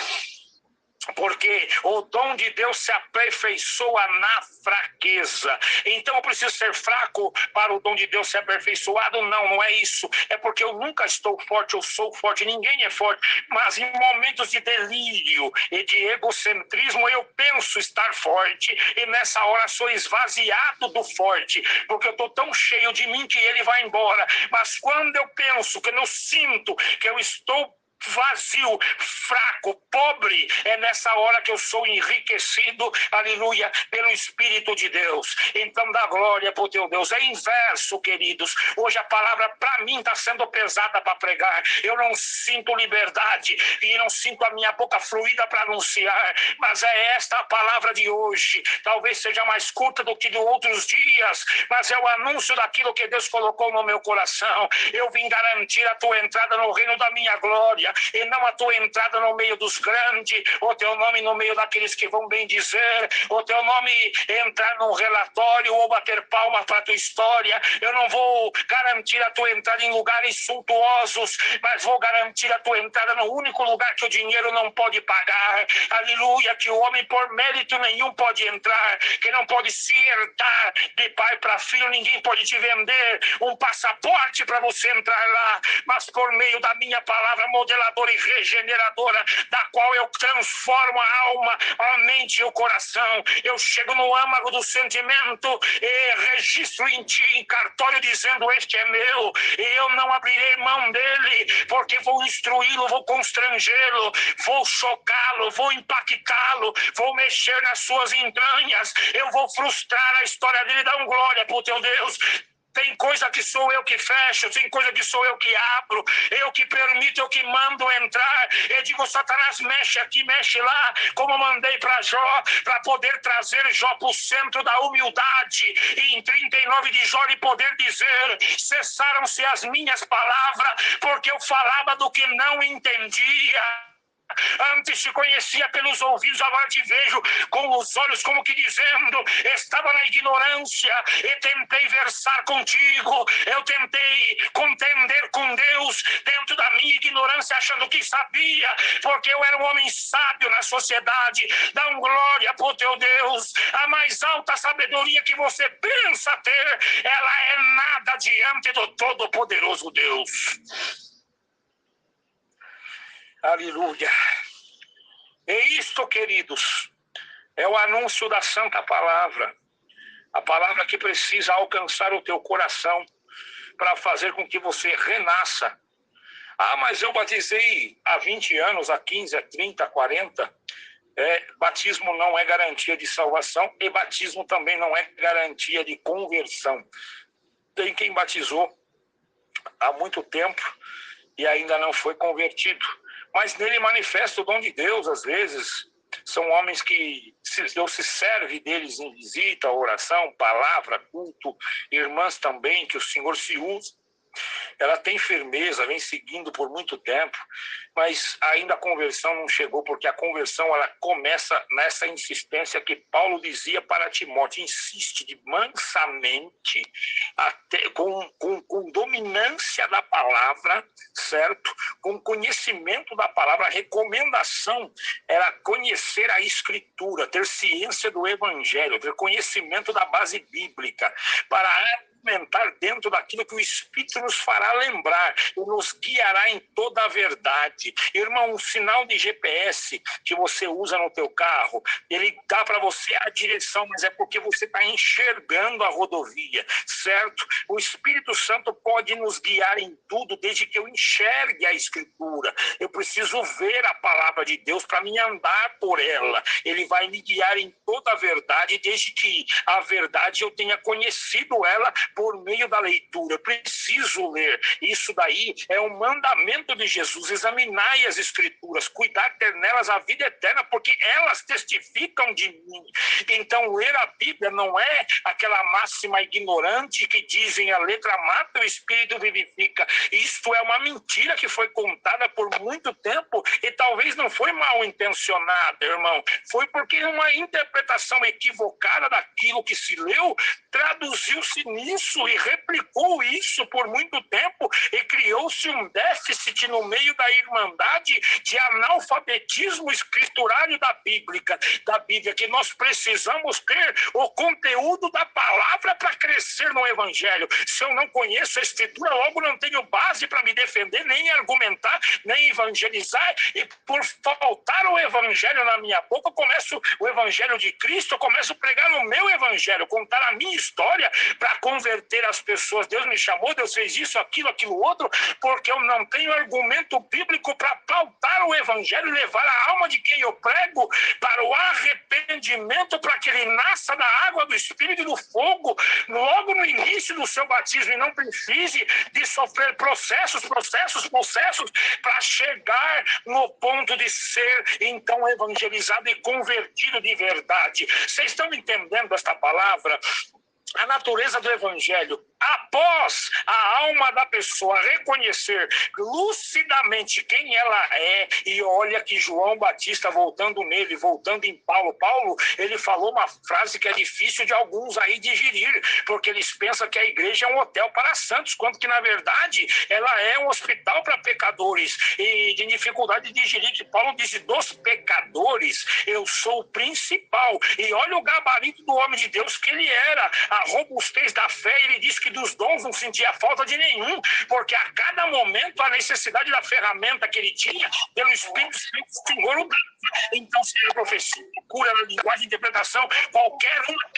Speaker 1: Porque o dom de Deus se aperfeiçoa na fraqueza. Então eu preciso ser fraco para o dom de Deus ser aperfeiçoado? Não, não é isso. É porque eu nunca estou forte, eu sou forte, ninguém é forte. Mas em momentos de delírio e de egocentrismo, eu penso estar forte e nessa hora sou esvaziado do forte, porque eu estou tão cheio de mim que ele vai embora. Mas quando eu penso, que eu sinto que eu estou vazio, fraco, pobre, é nessa hora que eu sou enriquecido, aleluia, pelo Espírito de Deus. Então dá glória para o teu Deus. É inverso, queridos. Hoje a palavra para mim está sendo pesada para pregar. Eu não sinto liberdade e não sinto a minha boca fluida para anunciar, mas é esta a palavra de hoje. Talvez seja mais curta do que de outros dias, mas é o anúncio daquilo que Deus colocou no meu coração. Eu vim garantir a tua entrada no reino da minha glória, e não a tua entrada no meio dos grandes, o teu nome no meio daqueles que vão bem dizer, o teu nome entrar num relatório ou bater palmas para a tua história. Eu não vou garantir a tua entrada em lugares suntuosos, mas vou garantir a tua entrada no único lugar que o dinheiro não pode pagar, aleluia, que o homem por mérito nenhum pode entrar, que não pode se herdar de pai para filho, ninguém pode te vender um passaporte para você entrar lá, mas por meio da minha palavra modeladora e regeneradora, da qual eu transformo a alma, a mente e o coração. Eu chego no âmago do sentimento e registro em ti, em cartório, dizendo: este é meu, e eu não abrirei mão dele, porque vou instruí-lo, vou constrangê-lo, vou chocá-lo, vou impactá-lo, vou mexer nas suas entranhas, eu vou frustrar a história dele. Dá glória para o teu Deus. Tem coisa que sou eu que fecho, tem coisa que sou eu que abro, eu que permito, eu que mando entrar. Eu digo: Satanás, mexe aqui, mexe lá, como mandei para Jó, para poder trazer Jó para o centro da humildade. E em 39 de Jó ele poder dizer: cessaram-se as minhas palavras, porque eu falava do que não entendia. Antes te conhecia pelos ouvidos, agora te vejo com os olhos, como que dizendo: estava na ignorância e tentei versar contigo, eu tentei contender com Deus dentro da minha ignorância, achando que sabia, porque eu era um homem sábio na sociedade. Dá glória pro teu Deus. A mais alta sabedoria que você pensa ter, ela é nada diante do Todo-Poderoso Deus. Aleluia. E isto, queridos, é o anúncio da Santa Palavra. A palavra que precisa alcançar o teu coração para fazer com que você renasça. Ah, mas eu batizei há 20 anos, há 15, há 30, há 40. Batismo não é garantia de salvação e batismo também não é garantia de conversão. Tem quem batizou há muito tempo e ainda não foi convertido. Mas nele manifesta o dom de Deus. Às vezes são homens que Deus se serve deles em visita, oração, palavra, culto, irmãs também que o Senhor se usa. Ela tem firmeza, vem seguindo por muito tempo, mas ainda a conversão não chegou, porque a conversão ela começa nessa insistência que Paulo dizia para Timóteo: insiste de mansamente, até com dominância da palavra, certo? Com conhecimento da palavra. A recomendação era conhecer a Escritura, ter ciência do Evangelho, ter conhecimento da base bíblica, para alimentar dentro daquilo que o Espírito nos fará lembrar e nos guiará em toda a verdade. Irmão, um sinal de GPS que você usa no teu carro, ele dá para você a direção, mas é porque você está enxergando a rodovia, certo? O Espírito Santo pode nos guiar em tudo, desde que eu enxergue a Escritura. Eu preciso ver a palavra de Deus para me andar por ela. Ele vai me guiar em toda a verdade, desde que a verdade eu tenha conhecido ela por meio da leitura. Eu preciso ler. Isso daí é um mandamento de Jesus. Examinai as Escrituras, cuidar de ter nelas a vida eterna, porque elas testificam de mim. Então, ler a Bíblia não é aquela máxima ignorante que dizem a letra mata, o Espírito vivifica. Isto é uma mentira que foi contada por muito tempo e talvez não foi mal intencionada, irmão. Foi porque uma interpretação equivocada daquilo que se leu traduziu-se nisso e replicou isso por muito tempo e criou-se um déficit no meio da irmandade de analfabetismo escriturário da Bíblia, que nós precisamos ter o conteúdo da palavra para crescer no Evangelho. Se eu não conheço a Escritura, logo não tenho base para me defender, nem argumentar, nem evangelizar, e por faltar o Evangelho na minha boca, eu começo o Evangelho de Cristo, eu começo a pregar no meu Evangelho, contar a minha história para converter as pessoas. Deus me chamou, Deus fez isso, aquilo outro, porque eu não tenho argumento bíblico para pautar o Evangelho e levar a alma de quem eu prego para o arrependimento, para que ele nasça da água, do Espírito e do fogo, logo no início do seu batismo, e não precise de sofrer processos, para chegar no ponto de ser, então, evangelizado e convertido de verdade. Vocês estão entendendo esta palavra? A natureza do Evangelho, após a alma da pessoa reconhecer lucidamente quem ela é, e olha que João Batista, voltando em Paulo, ele falou uma frase que é difícil de alguns aí digerir, porque eles pensam que a igreja é um hotel para santos, quando que na verdade ela é um hospital para pecadores, e de dificuldade de digerir que Paulo disse, dos pecadores eu sou o principal, e olha o gabarito do homem de Deus que ele era, a robustez da fé. Ele diz que dos dons não sentia falta de nenhum, porque a cada momento a necessidade da ferramenta que ele tinha, pelo Espírito Santo, o Senhor o dava. Então, se era profecia, cura, na linguagem de interpretação, qualquer uma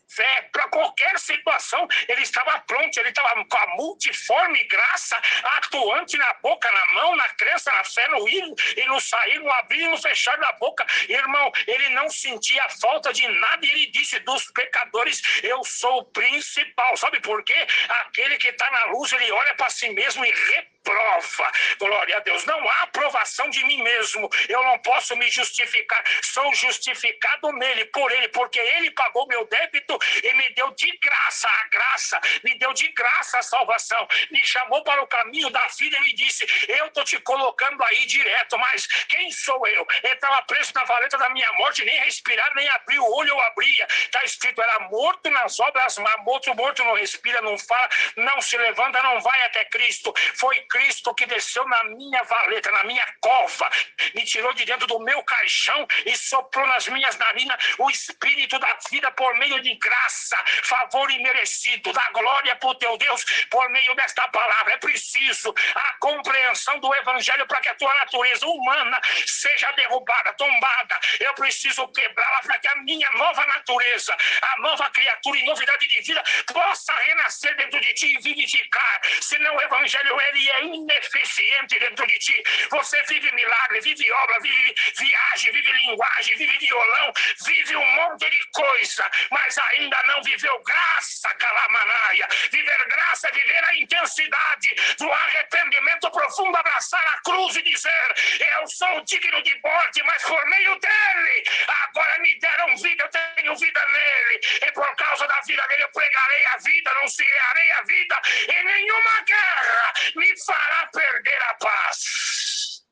Speaker 1: fé, para qualquer situação, ele estava pronto, ele estava com a multiforme graça atuante na boca, na mão, na crença, na fé, no ir e no sair, no abrir e no fechar da boca. Irmão, ele não sentia falta de nada, e ele disse, dos pecadores eu sou o principal. Sabe por quê? Aquele que está na luz, ele olha para si mesmo e reprova. Glória a Deus. Não há aprovação de mim mesmo. Eu não posso me justificar. Sou justificado nele, por ele, porque ele pagou meu débito e me deu de graça a graça, me deu de graça a salvação, me chamou para o caminho da vida e me disse, eu estou te colocando aí direto, mas quem sou eu? Ele estava preso na valeta da minha morte, nem respirar, nem abrir o olho eu abria. Está escrito, era morto nas obras, mas morto não respira, não fala, não se levanta, não vai até Cristo. Foi Cristo que desceu na minha valeta, na minha cova, me tirou de dentro do meu caixão e soprou nas minhas narinas o Espírito da vida por meio de graça, favor imerecido. Dá glória para o teu Deus por meio desta palavra. É preciso a compreensão do Evangelho para que a tua natureza humana seja derrubada, tombada. Eu preciso quebrá-la para que a minha nova natureza, a nova criatura em novidade de vida, possa renascer dentro de ti e vivificar. Senão o Evangelho ele é ineficiente dentro de ti. Você vive milagre, vive obra, vive viagem, vive linguagem, vive violão, vive um monte de coisa, mas ainda não viveu graça, calamanaia. Viver graça é viver a intensidade do arrependimento profundo, abraçar a cruz e dizer, eu sou digno de morte, mas por meio dele, agora me deram vida, eu tenho vida nele, e por causa da vida dele eu pregarei a vida, anunciarei a vida, e nenhuma guerra me fará perder a paz.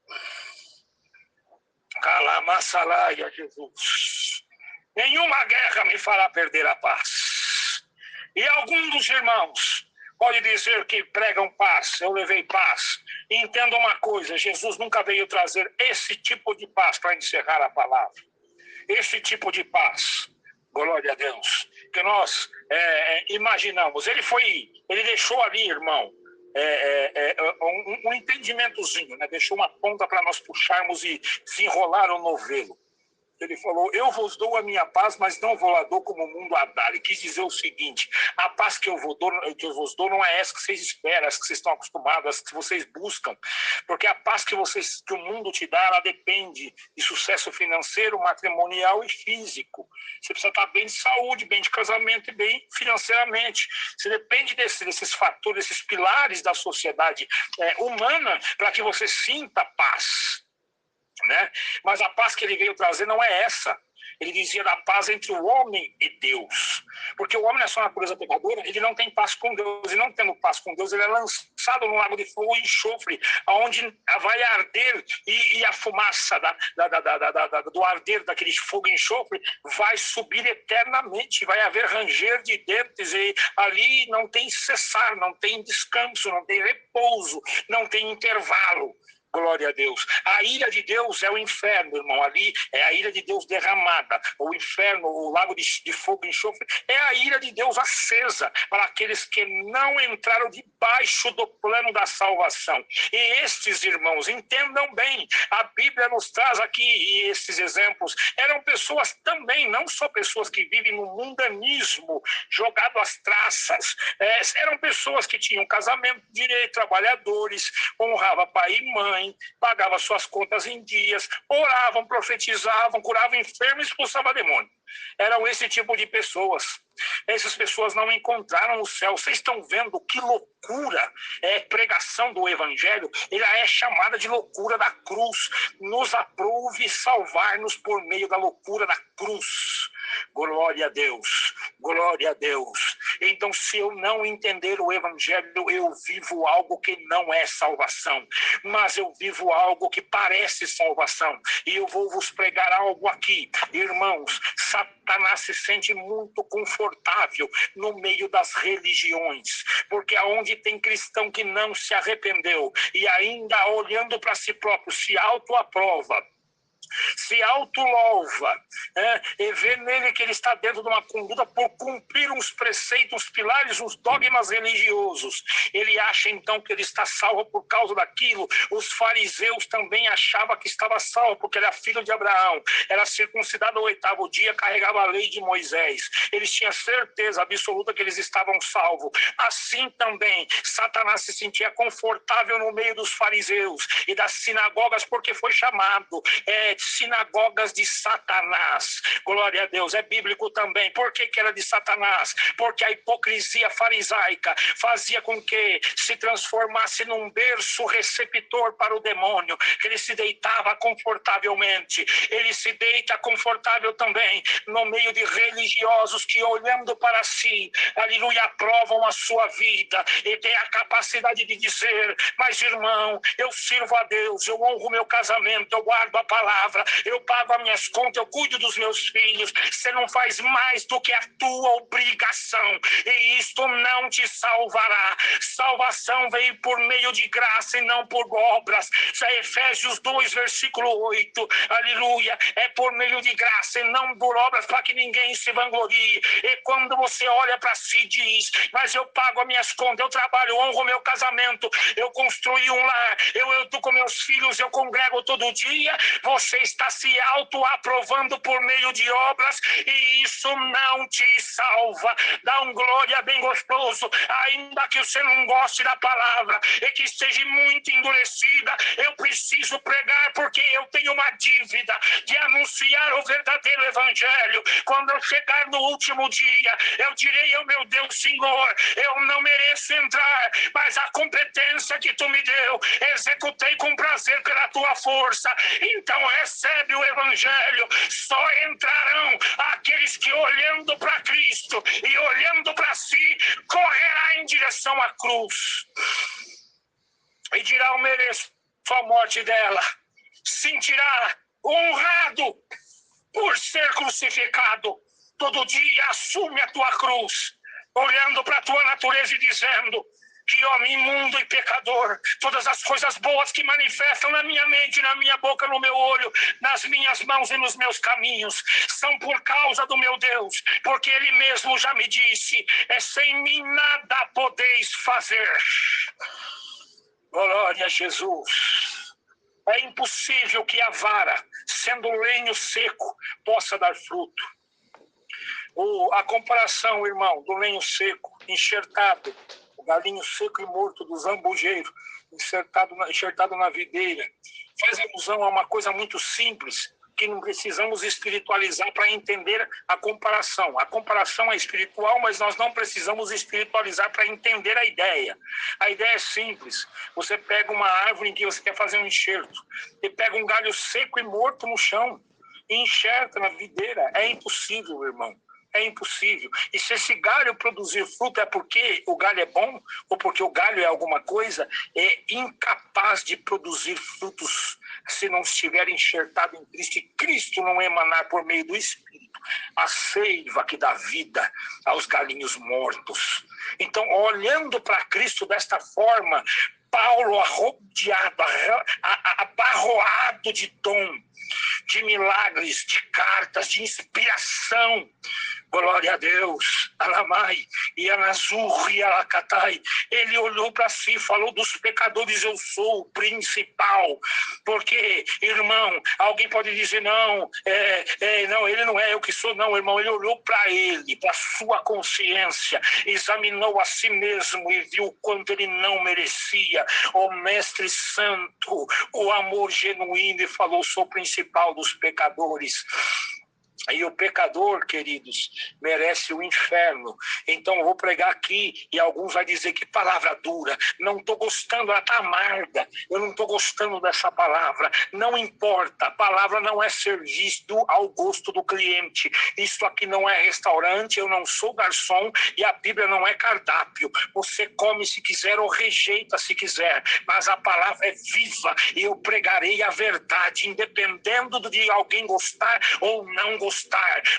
Speaker 1: Calamassalaia, Jesus. Nenhuma guerra me fará perder a paz. E algum dos irmãos pode dizer que pregam paz, eu levei paz. Entenda uma coisa, Jesus nunca veio trazer esse tipo de paz para encerrar a palavra. Esse tipo de paz, glória a Deus, que nós imaginamos. Ele deixou ali, irmão, um entendimentozinho, né? Deixou uma ponta para nós puxarmos e desenrolar o novelo. Ele falou, eu vos dou a minha paz, mas não vou lá dou como o mundo a dar. Ele quis dizer o seguinte, a paz que eu vos dou não é essa que vocês esperam, essa que vocês estão acostumados, essa que vocês buscam. Porque a paz que o mundo te dá, ela depende de sucesso financeiro, matrimonial e físico. Você precisa estar bem de saúde, bem de casamento e bem financeiramente. Você depende desses fatores, desses pilares da sociedade humana para que você sinta paz. Né? Mas a paz que ele veio trazer não é essa. Ele dizia da paz entre o homem e Deus. Porque o homem, na sua natureza pecadora, ele não tem paz com Deus. E não tendo paz com Deus, ele é lançado no lago de fogo e enxofre, onde vai arder e a fumaça do arder daquele fogo e enxofre vai subir eternamente. Vai haver ranger de dentes e ali não tem cessar, não tem descanso, não tem repouso, não tem intervalo. Glória a Deus. A ira de Deus é o inferno, irmão. Ali é a ira de Deus derramada. O inferno, o lago de fogo e enxofre, é a ira de Deus acesa para aqueles que não entraram debaixo do plano da salvação. E estes, irmãos, entendam bem, a Bíblia nos traz aqui, e esses exemplos, eram pessoas também, não só pessoas que vivem no mundanismo, jogado às traças, eram pessoas que tinham casamento direito, trabalhadores, honrava pai e mãe, pagava suas contas em dias, oravam, profetizavam, curavam enfermos e expulsavam demônio. Eram esse tipo de pessoas. Essas pessoas não encontraram o céu. Vocês estão vendo que loucura é pregação do evangelho? Ela é chamada de loucura da cruz. Nos aprouve salvar-nos por meio da loucura da cruz. Glória a Deus, glória a Deus. Então, se eu não entender o evangelho, eu vivo algo que não é salvação, mas eu vivo algo que parece salvação. E eu vou vos pregar algo aqui, irmãos. Satanás se sente muito confortável no meio das religiões, porque aonde tem cristão que não se arrependeu e ainda olhando para si próprio se autoaprova, se autolouva, e vê nele que ele está dentro de uma conduta por cumprir uns preceitos, uns pilares, uns dogmas religiosos. Ele acha então que ele está salvo por causa daquilo. Os fariseus também achavam que estava salvo porque era filho de Abraão, era circuncidado ao 8º dia, carregava a lei de Moisés. Eles tinham certeza absoluta que eles estavam salvos. Assim também Satanás se sentia confortável no meio dos fariseus e das sinagogas, porque foi chamado sinagogas de Satanás. Glória a Deus, é bíblico também. Por que era de Satanás? Porque a hipocrisia farisaica fazia com que se transformasse num berço receptor para o demônio. Ele se deitava confortavelmente. Ele se deita confortável também no meio de religiosos que, olhando para si, aleluia, aprovam a sua vida e tem a capacidade de dizer: mas irmão, eu sirvo a Deus, eu honro o meu casamento, eu guardo a palavra, eu pago as minhas contas, eu cuido dos meus filhos. Você não faz mais do que a tua obrigação, e isto não te salvará. Salvação veio por meio de graça e não por obras. Isso é Efésios 2, versículo 8. Aleluia. É por meio de graça e não por obras, para que ninguém se vanglorie. E quando você olha para si e diz: mas eu pago as minhas contas, eu trabalho, eu honro o meu casamento, eu construí um lar, eu estou com meus filhos, eu congrego todo dia, você está se autoaprovando por meio de obras, e isso não te salva. Dá um glória bem gostoso, ainda que você não goste da palavra e que esteja muito endurecida. Eu preciso pregar porque eu tenho uma dívida de anunciar o verdadeiro evangelho. Quando eu chegar no último dia, eu direi: oh meu Deus, Senhor, eu não mereço entrar, mas a competência que tu me deu, executei com prazer pela tua força. Então recebe o evangelho. Só entrarão aqueles que, olhando para Cristo e olhando para si, correrá em direção à cruz e dirá: eu mereço a morte dela. Sentirá honrado por ser crucificado. Todo dia assume a tua cruz, olhando para a tua natureza e dizendo: que homem imundo e pecador, todas as coisas boas que manifestam na minha mente, na minha boca, no meu olho, nas minhas mãos e nos meus caminhos, são por causa do meu Deus, porque Ele mesmo já me disse: sem mim nada podeis fazer. Glória a Jesus. É impossível que a vara, sendo lenho seco, possa dar fruto. A comparação, irmão, do lenho seco, enxertado, o galinho seco e morto do zambujeiro, enxertado na videira, faz alusão a uma coisa muito simples, que não precisamos espiritualizar para entender a comparação. A comparação é espiritual, mas nós não precisamos espiritualizar para entender a ideia. A ideia é simples. Você pega uma árvore em que você quer fazer um enxerto, e pega um galho seco e morto no chão, e enxerta na videira. É impossível, irmão. É impossível. E se esse galho produzir fruto é porque o galho é bom ou porque o galho é alguma coisa, é incapaz de produzir frutos se não estiver enxertado em Cristo. E Cristo não emanar por meio do Espírito a seiva que dá vida aos galinhos mortos. Então, olhando para Cristo desta forma, Paulo arrodeado, abarroado de dom, de milagres, de cartas, de inspiração. Glória a Deus. Alamai, e Anazur, e Alacatai. Ele olhou para si, falou dos pecadores, eu sou o principal. Porque, irmão, alguém pode dizer, não, não, ele não é eu que sou, não, irmão. Ele olhou para ele, para sua consciência, examinou a si mesmo e viu quanto ele não merecia. O Mestre Santo, o amor genuíno, e falou, sou o principal dos pecadores. E o pecador, queridos, merece o inferno. Então eu vou pregar aqui e alguns vão dizer que palavra dura. Não estou gostando, ela está amarga. Eu não estou gostando dessa palavra. Não importa, a palavra não é serviço ao gosto do cliente. Isso aqui não é restaurante, eu não sou garçom e a Bíblia não é cardápio. Você come se quiser ou rejeita se quiser. Mas a palavra é viva e eu pregarei a verdade, independendo de alguém gostar ou não gostar.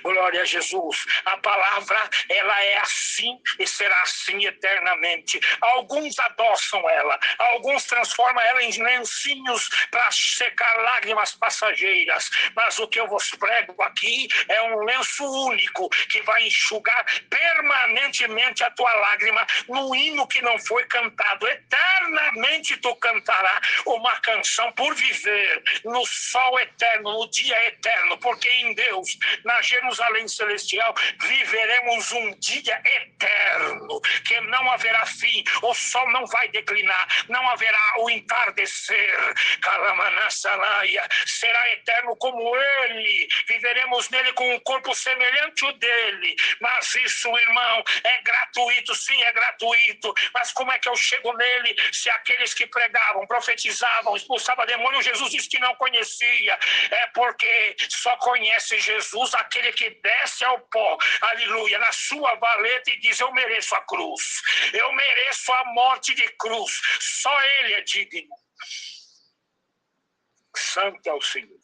Speaker 1: Glória a Jesus. A palavra, ela é assim e será assim eternamente. Alguns adoçam ela, alguns transformam ela em lencinhos para secar lágrimas passageiras, mas o que eu vos prego aqui é um lenço único que vai enxugar permanentemente a tua lágrima no hino que não foi cantado. Eternamente tu cantará uma canção por viver no sol eterno, no dia eterno, porque em Deus, na Jerusalém celestial, viveremos um dia eterno, que não haverá fim, o sol não vai declinar, não haverá o entardecer. Kalamanasalaia, será eterno como ele, viveremos nele com um corpo semelhante ao dele. Mas isso, irmão, é gratuito, sim, é gratuito. Mas como é que eu chego nele se aqueles que pregavam, profetizavam, expulsavam demônio, Jesus disse que não conhecia? É porque só conhece Jesus aquele que desce ao pó, aleluia, na sua valeta e diz, eu mereço a cruz, eu mereço a morte de cruz, só ele é digno. Santo é o Senhor.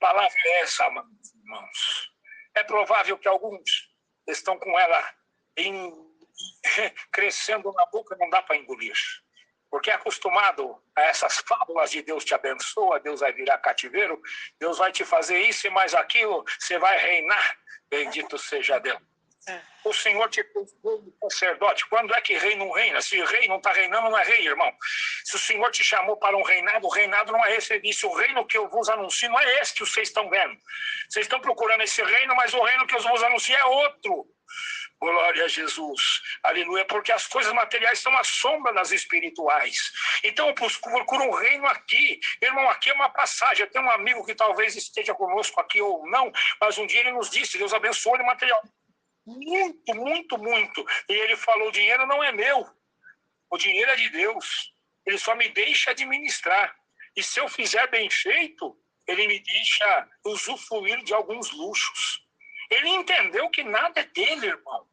Speaker 1: Palavra é essa, irmãos. É provável que alguns estão com ela crescendo na boca, não dá para engolir. Porque é acostumado a essas fábulas de Deus te abençoa, Deus vai virar cativeiro, Deus vai te fazer isso e mais aquilo, você vai reinar, bendito seja Deus. O Senhor te fez sacerdote. Quando é que rei não reina? Se rei não está reinando, não é rei, irmão. Se o Senhor te chamou para um reinado, o reinado não é esse. Ele disse, o reino que eu vos anuncio não é esse que vocês estão vendo. Vocês estão procurando esse reino, mas o reino que eu vos anuncio é outro. Glória a Jesus, aleluia, porque as coisas materiais são a sombra das espirituais. Então eu procuro um reino aqui, irmão, aqui é uma passagem. Eu tenho um amigo que talvez esteja conosco aqui ou não, mas um dia ele nos disse, Deus abençoe o material. Muito, muito, muito. E ele falou, o dinheiro não é meu, o dinheiro é de Deus, ele só me deixa administrar. E se eu fizer bem feito, ele me deixa usufruir de alguns luxos. Ele entendeu que nada é dele, irmão.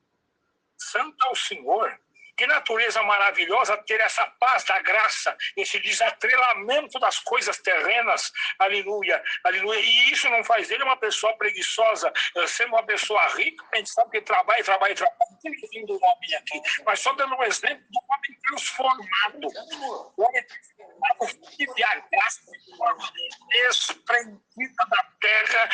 Speaker 1: Santo é o Senhor. Que natureza maravilhosa ter essa paz da graça, esse desatrelamento das coisas terrenas, aleluia, aleluia. E isso não faz dele uma pessoa preguiçosa, sendo uma pessoa rica, a gente sabe que trabalha, não tem vindo o homem aqui, mas só dando um exemplo do homem transformado. O homem transformado vive a graça de forma desprendida da terra,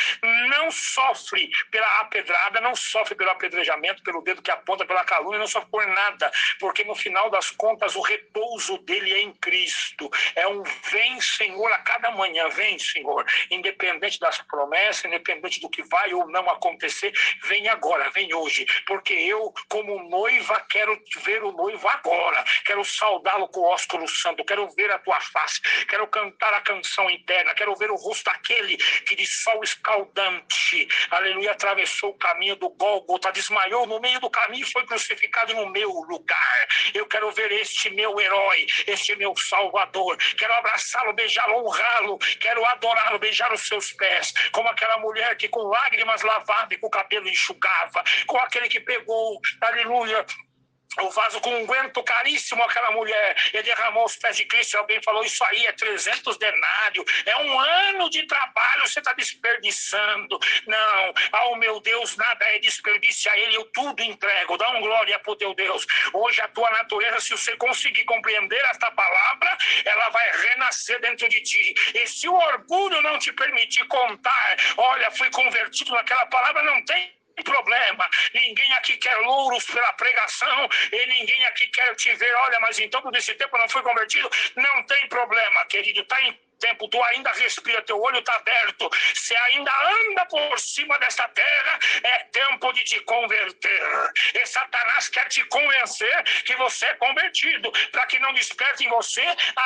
Speaker 1: não não sofre pela pedrada, não sofre pelo apedrejamento, pelo dedo que aponta, pela calúnia, não sofre por nada, porque no final das contas o repouso dele é em Cristo. É um vem, Senhor, a cada manhã, vem, Senhor, independente das promessas, independente do que vai ou não acontecer, vem agora, vem hoje, porque eu, como noiva, quero ver o noivo agora, quero saudá-lo com o ósculo santo, quero ver a tua face, quero cantar a canção interna, quero ver o rosto daquele que de sol escaldante, aleluia, atravessou o caminho do Gólgota, desmaiou no meio do caminho e foi crucificado no meu lugar. Eu quero ver este meu herói, este meu salvador, quero abraçá-lo, beijá-lo, honrá-lo, quero adorá-lo, beijar os seus pés, como aquela mulher que com lágrimas lavava e com o cabelo enxugava, com aquele que pegou, aleluia, o vaso com unguento caríssimo, aquela mulher, e derramou os pés de Cristo, e alguém falou, isso aí é 300 denários, é um ano de trabalho, você está desperdiçando. Não, ao meu Deus nada é desperdício, a Ele eu tudo entrego, dá um glória para o teu Deus. Hoje a tua natureza, se você conseguir compreender esta palavra, ela vai renascer dentro de ti, e se o orgulho não te permitir contar, olha, fui convertido naquela palavra, não tem problema, ninguém aqui quer louros pela pregação e ninguém aqui quer te ver, olha, mas em todo esse tempo não fui convertido, não tem problema, querido, está em tempo, tu ainda respira, teu olho está aberto, você ainda anda por cima desta terra, é tempo de te converter. E Satanás quer te convencer que você é convertido, para que não desperte em você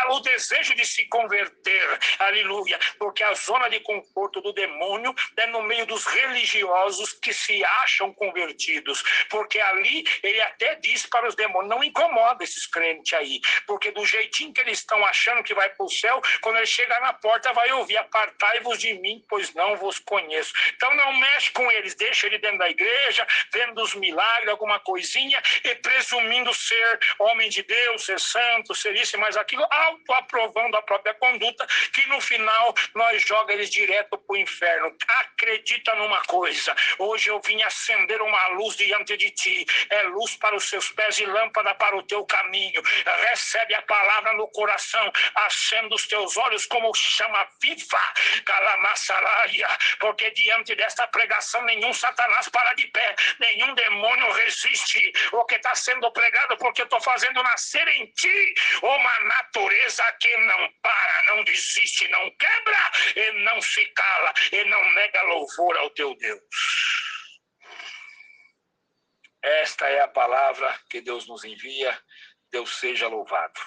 Speaker 1: o desejo de se converter, aleluia, porque a zona de conforto do demônio é no meio dos religiosos que se acham convertidos, porque ali ele até diz para os demônios, não incomoda esses crentes aí, porque do jeitinho que eles estão achando que vai para o céu, quando eles chegar na porta vai ouvir, apartai-vos de mim, pois não vos conheço. Então não mexe com eles, deixa ele dentro da igreja, vendo os milagres, alguma coisinha, e presumindo ser homem de Deus, ser santo, ser isso e mais aquilo, autoaprovando a própria conduta, que no final nós joga eles direto para o inferno. Acredita numa coisa, hoje eu vim acender uma luz diante de ti, é luz para os seus pés e lâmpada para o teu caminho. Recebe a palavra no coração, acenda os teus olhos como chama viva, calamassalaia, porque diante desta pregação nenhum Satanás para de pé, nenhum demônio resiste o que está sendo pregado, porque eu estou fazendo nascer em ti uma natureza que não para, não desiste, não quebra e não se cala e não nega louvor ao teu Deus. Esta é a palavra que Deus nos envia. Deus seja louvado.